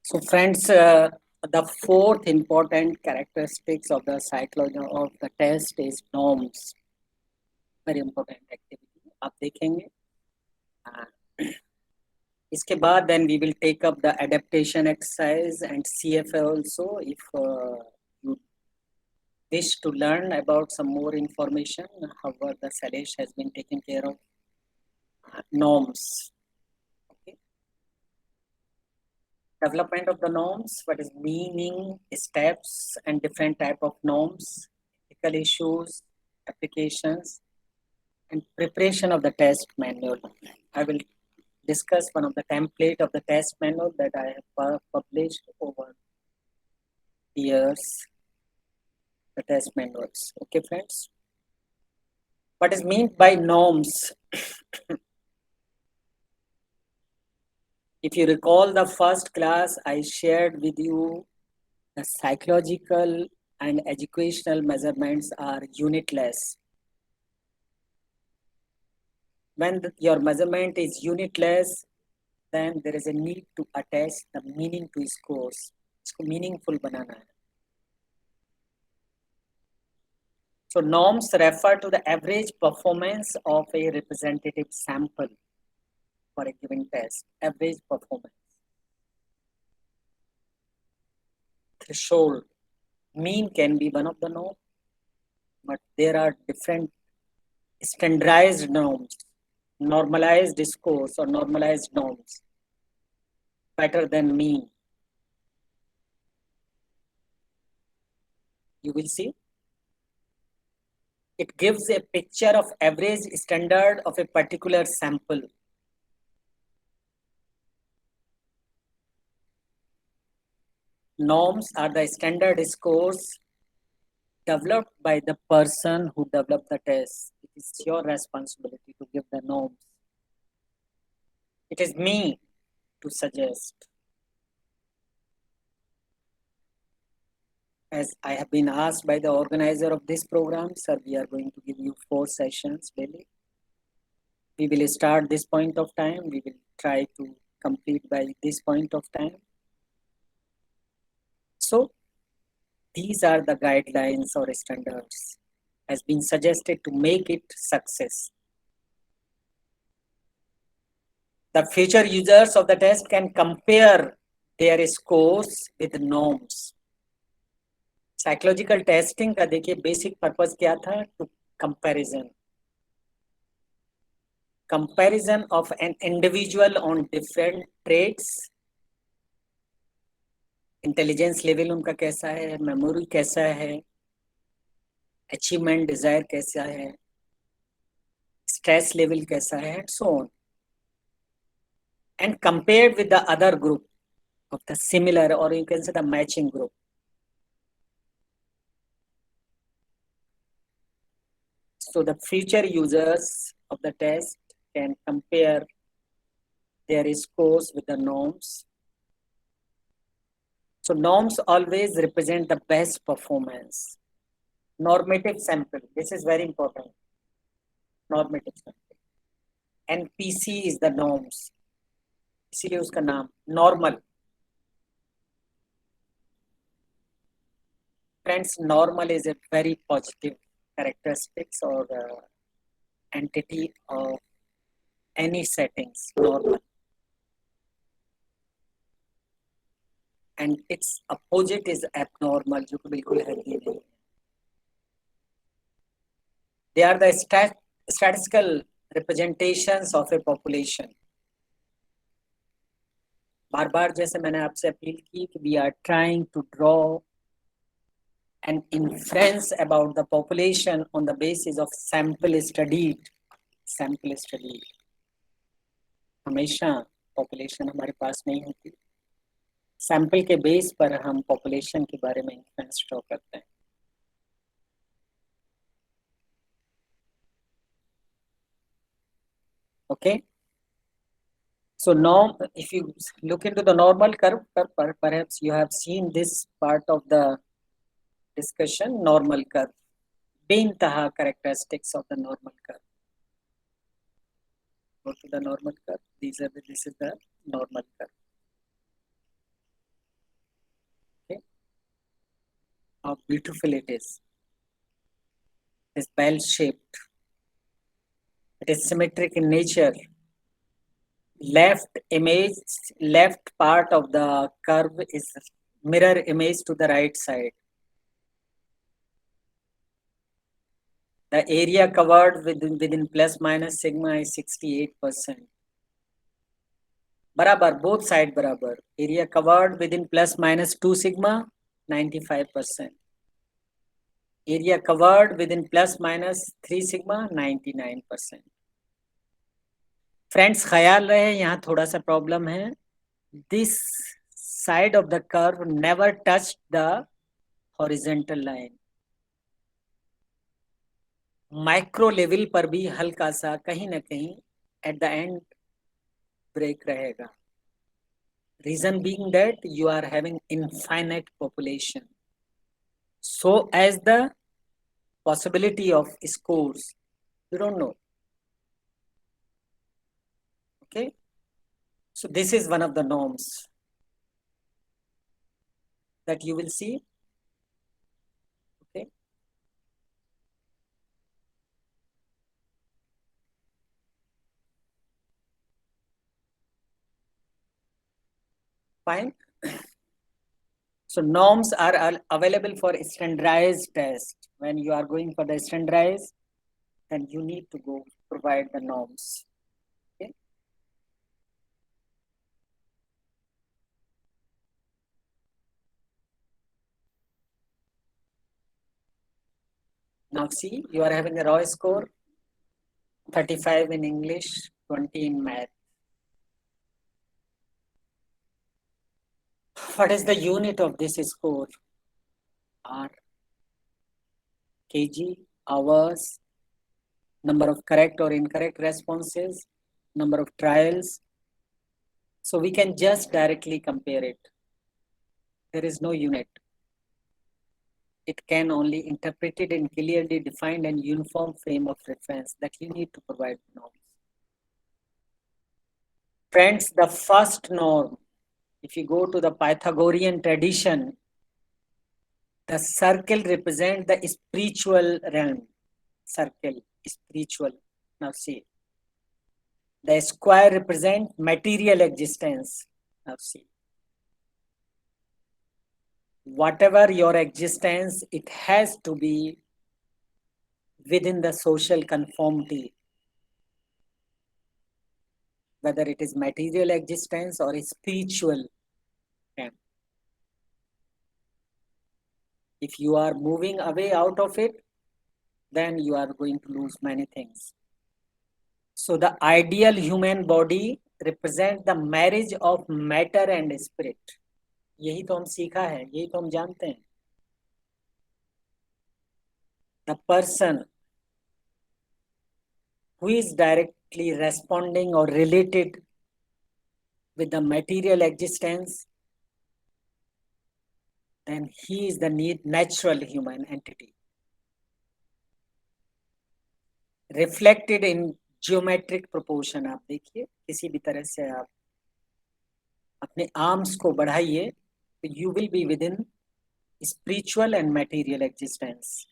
So, friends, the fourth important characteristics of the psychology of the test is norms. Very important activity. आप देखेंगे. इसके बाद then we will take up the adaptation exercise and CFA also. If you wish to learn about some more information, however, the Salesh has been taken care of. Norms. Development of the norms, what is meaning, steps, and different type of norms, ethical issues, applications, and preparation of the test manual. I will discuss one of the template of the test manual that I have published over years, the test manuals. Okay, friends? What is meant by norms? If you recall the first class, I shared with you the psychological and educational measurements are unitless. When your measurement is unitless, then there is a need to attach the meaning to scores. इसको meaningful बनाना है. So norms refer to the average performance of a representative sample for a given test. Average performance. Threshold. Mean can be one of the norms, but there are different standardized norms, normalized scores or normalized norms, better than mean. You will see. It gives a picture of average standard of a particular sample. Norms are the standard scores developed by the person who developed the test. It is your responsibility to give the norms. It is me to suggest. As I have been asked by the organizer of this program, sir, we are going to give you 4 sessions daily. We will start this point of time. We will try to complete by this point of time. So these are the guidelines or standards has been suggested to make it success. The future users of the test can compare their scores with norms. Psychological testing का देखिए basic purpose क्या था? To comparison of an individual on different traits. Intelligence level उनका कैसा है, memory कैसा है, achievement Dzire कैसा है, स्ट्रेस लेवल कैसा है, and so on, and compared with the other group of the similar, or you can say the matching group. So the future users of the test can compare their scores with the norms. So norms always represent the best performance. Normative sample, this is very important. Normative sample. NPC is the norms. इसीलिए उसका नाम normal. Friends, normal is a very positive characteristics or entity of any settings, normal. And its opposite is abnormal, जो कि बिल्कुल healthy नहीं है. They are the statistical representations of a population. बार बार जैसे मैंने आपसे अपील की कि we are trying to draw an inference about the population on the basis of sample studied. Sample studied. हमेशा population हमारे पास नहीं होती. सैंपल के बेस पर हम पॉपुलेशन के बारे में इन्फ्लुएंस ड्रॉ करते हैं. Okay. So now, if you look into the normal curve, perhaps you have seen this part of the discussion, normal curve. Beintaha characteristics of the normal curve. Go to the normal curve. This is the normal curve. How beautiful it is. It's bell shaped. It is symmetric in nature. Left part of the curve is mirror image to the right side. The area covered within plus minus sigma is 68%. Barabar, both side barabar. Area covered within plus minus 2 sigma, 95%. Area covered within plus minus 3 sigma, 99%. Friends, ख्याल रहे यहाँ थोड़ा सा problem है. This side of the curve never touched the horizontal line. Micro level पर भी हल्का सा कहीं ना कहीं at the end break रहेगा. Reason being that you are having infinite population. So as the possibility of scores, you don't know. Okay. So this is one of the norms that you will see. Okay. Fine. So norms are available for standardized test. When you are going for the standardized, then you need to go provide the norms. Okay. Now see, you are having a raw score, 35 in English, 20 in math. What is the unit of this score? R, kg, hours, number of correct or incorrect responses, number of trials. So we can just directly compare it. There is no unit. It can only interpret it in clearly defined and uniform frame of reference that you need to provide norms. Friends, the first norm, if you go to the Pythagorean tradition, the circle represents the spiritual realm. Circle, spiritual. Now see. The square represents material existence. Now see. Whatever your existence, it has to be within the social conformity. Whether it is material existence or spiritual. If you are moving away out of it, then you are going to lose many things. So the ideal human body represents the marriage of matter and spirit. यही तो हम सीखा है, यही तो हम जानते हैं. The person who is directly responding or related with the material existence, then he is the natural human entity. Reflected in geometric proportion. आप देखिए किसी भी तरह से आप अपने आर्म्स को बढ़ाइए तो you will be within spiritual and material existence.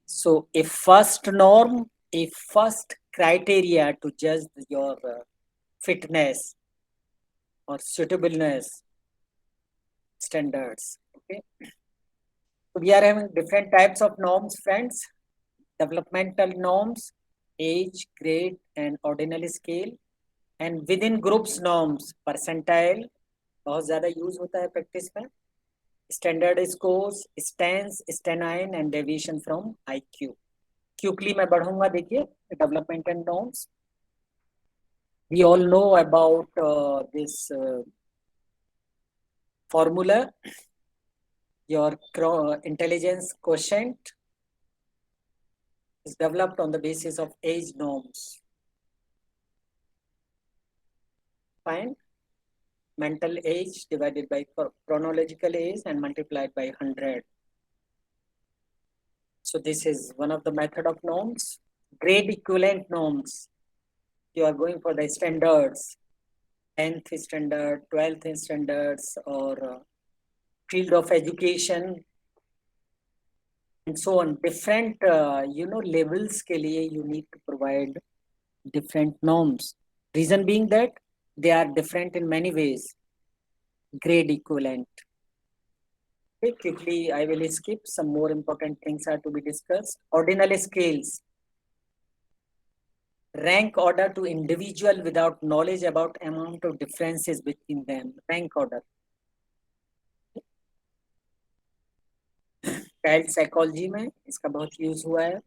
So a first norm, a first criteria to judge your fitness or suitableness standards. Okay. So we are having different types of norms, friends. Developmental norms, age, grade, and ordinal scale. And within groups norms, percentile, बहुत ज़्यादा use होता है practice में. Standard scores, stance, stanine, and deviation from IQ. Quickly मैं बढ़ूंगा. देखिए developmental norms. We all know about this formula. Your intelligence quotient is developed on the basis of age norms. Fine. Mental age divided by chronological age and multiplied by 100. So this is one of the method of norms. Grade equivalent norms. You are going for the standards, 10th standard, 12th standards, or field of education, and so on. Different, levels के लिए you need to provide different norms. Reason being that they are different in many ways. Grade equivalent. Okay, quickly, I will skip. Some more important things are to be discussed. Ordinal scales. Rank order to individual without knowledge about amount of differences between them. Rank order. Child psychology में इसका बहुत use हुआ है.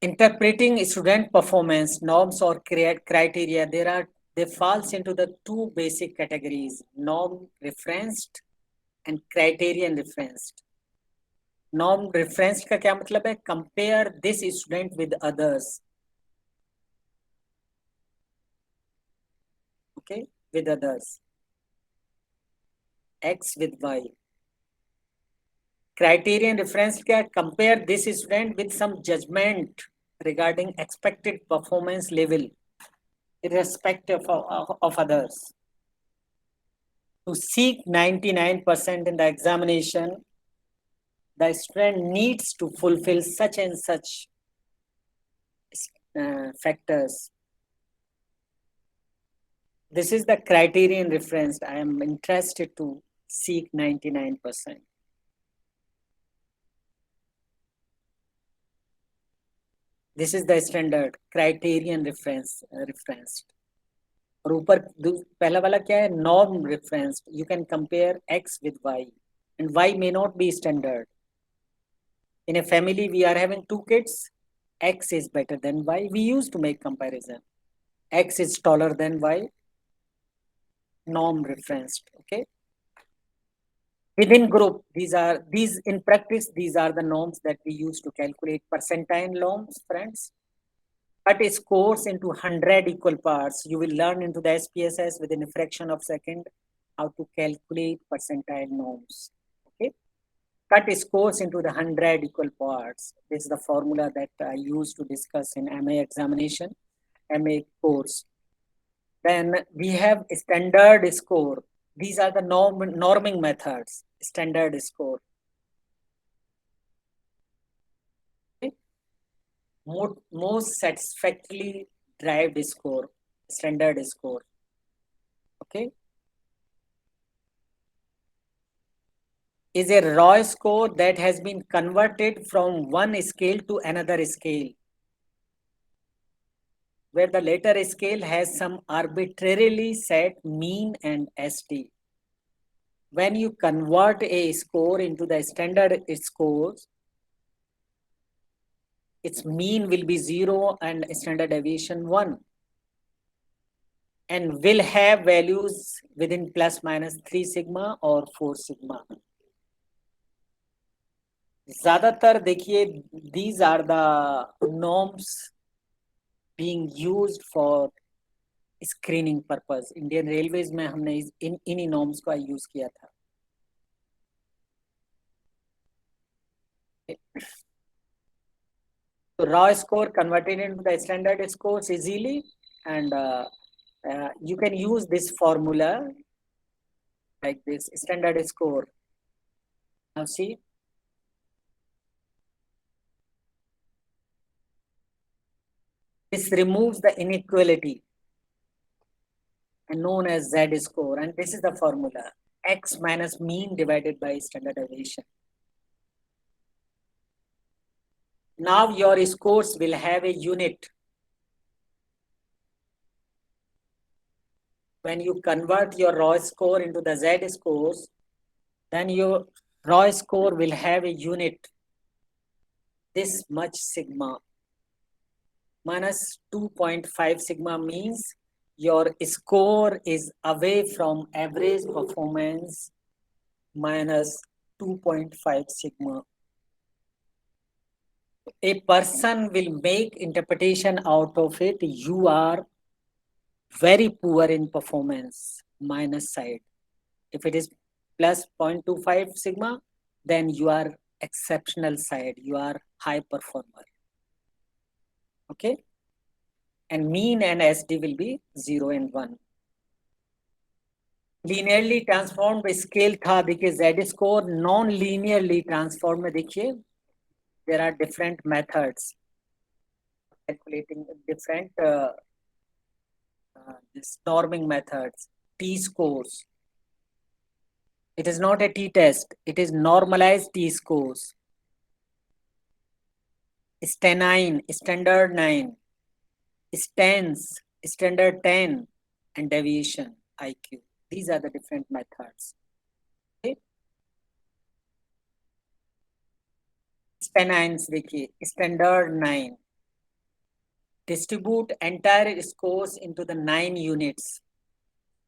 Interpreting student performance norms or criteria, they falls into the two basic categories: norm referenced and criterion referenced. Norm referenced का क्या मतलब है? Compare this student with others. Okay, with others. X with Y. Criterion reference क्या? Compare this student with some judgment regarding expected performance level, irrespective of others. To seek 99% in the examination, the student needs to fulfill such and such factors. This is the criterion referenced. I am interested to seek 99%. This is the standard criterion referenced. और ऊपर पहला वाला क्या है? Norm referenced. You can compare X with Y, and Y may not be standard. In a family, we are having two kids. X is better than Y. We used to make comparison. X is taller than Y. Norm referenced. Okay. Within group, these in practice, these are the norms that we use to calculate percentile norms, friends. Cut scores into 100 equal parts. You will learn into the SPSS within a fraction of a second how to calculate percentile norms. Okay. Cut scores into the 100 equal parts. This is the formula that I use to discuss in MA examination, MA course. Then we have a standard score. These are the norming methods. Standard score. Okay. Most satisfactorily derived score. Standard score. Okay. Is a raw score that has been converted from one scale to another scale, where the later scale has some arbitrarily set mean and ST. When you convert a score into the standard scores, its mean will be 0 and standard deviation 1, and will have values within plus minus 3 sigma or 4 sigma. ज़्यादातर देखिए, these are the norms being used for screening purpose. Indian railways में हमने इन्हीं norms को use किया था. So raw score converted into the standard scores easily, and you can use this formula like this: standard score. Now see, this removes the inequality and known as Z score, and this is the formula: X minus mean divided by standard deviation. Now your scores will have a unit. When you convert your raw score into the Z scores, then your raw score will have a unit. This much sigma. Minus 2.5 sigma means your score is away from average performance minus 2.5 sigma. A person will make interpretation out of it. You are very poor in performance, minus side. If it is plus 0.25 sigma, then you are exceptional side. You are high performer. Okay. and mean and SD will be 0 and 1. Linearly transformed scale था देखिए Z score, non-linearly transformed में देखिए there are different methods calculating different this norming methods, T scores. It is not a T test, it is normalized T scores. STANINE, standard 9, STANS, standard 10, and deviation IQ. These are the different methods. Okay. STANINEs देखिए, standard 9. Distribute entire scores into the 9 units,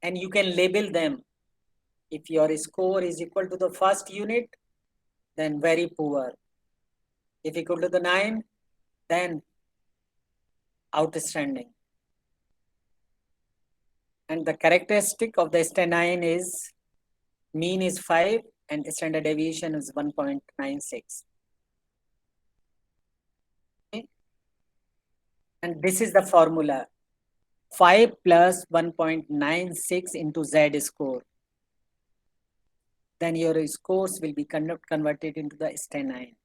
and you can label them. If your score is equal to the first unit, then very poor. If equal to the 9, then outstanding. And the characteristic of the STANINE is mean is 5 and standard deviation is 1.96. Okay. And this is the formula. 5 plus 1.96 into Z score. Then your scores will be converted into the STANINE.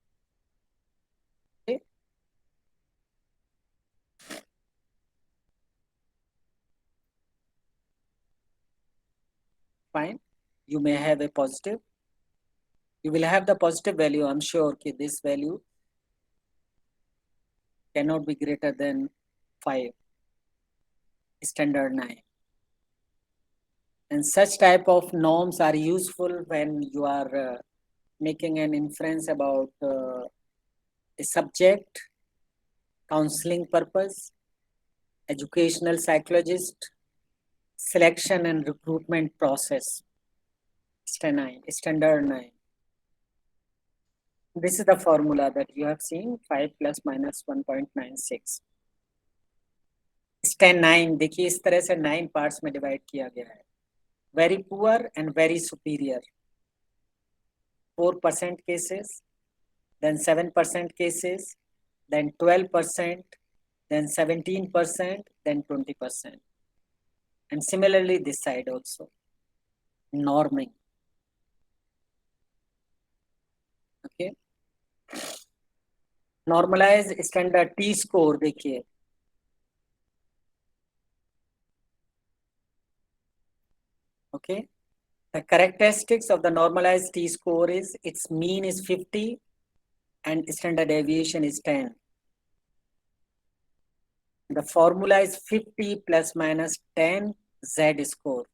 Okay. Fine. You may have a positive. You will have the positive value. I'm sure okay, this value cannot be greater than 5. Standard 9. And such type of norms are useful when you are making an inference about a subject, counseling purpose, educational psychologist, selection and recruitment process. Standard 9. This is the formula that you have seen, 5 plus minus 1.96. STAN 9, देखिए इस तरह से 9 parts में divide किया गया है. Very poor and very superior. 4% cases, then 7% cases, then 12%, then 17%, then 20%. And similarly, this side also. Norming. Okay. Normalized standard T score देखिए. Okay. The characteristics of the normalized T score is its mean is 50 and standard deviation is 10. The formula is 50 plus minus 10 Z score.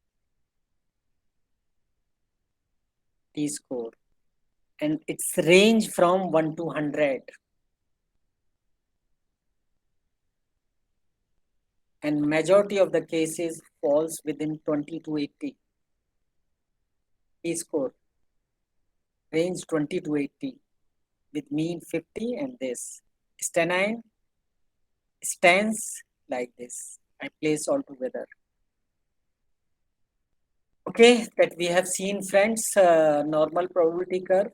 T score. And it's range from 1 to 100. And majority of the cases falls within 20 to 80. T score. Range 20 to 80 with mean 50 and this. STANINE stands like this. I place all together. Okay, that we have seen, friends, normal probability curve.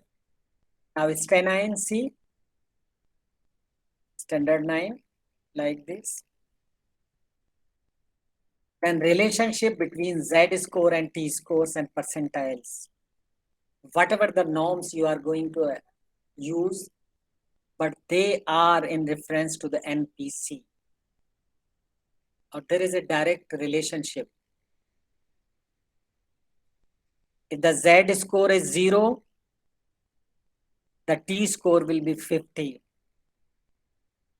Now STANINE, see, standard 9, like this. And relationship between Z score and T scores and percentiles. Whatever the norms you are going to use, but they are in reference to the NPC. Or there is a direct relationship. If the Z score is 0, the T score will be 50.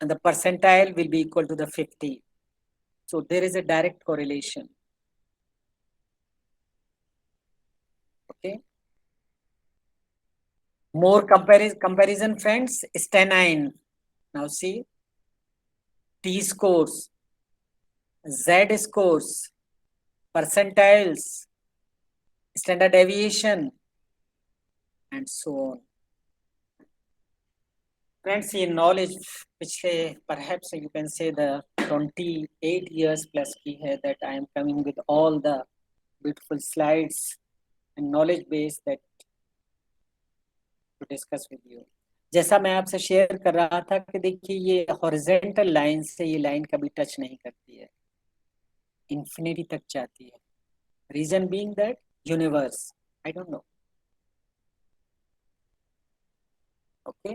And the percentile will be equal to the 50. So there is a direct correlation. Okay. More comparison, friends. STANINE. Now see. T scores, Z scores, percentiles, standard deviation, and so on. Friends, in knowledge, which perhaps you can say the 28 years plus ki hai, that I am coming with all the beautiful slides and knowledge base that to discuss with you. जैसा मैं आपसे share कर रहा था कि देखिए ये horizontal line से ये लाइन कभी टच नहीं करती है, इंफिनिटी तक जाती है. Reason being that universe, I don't know. Okay.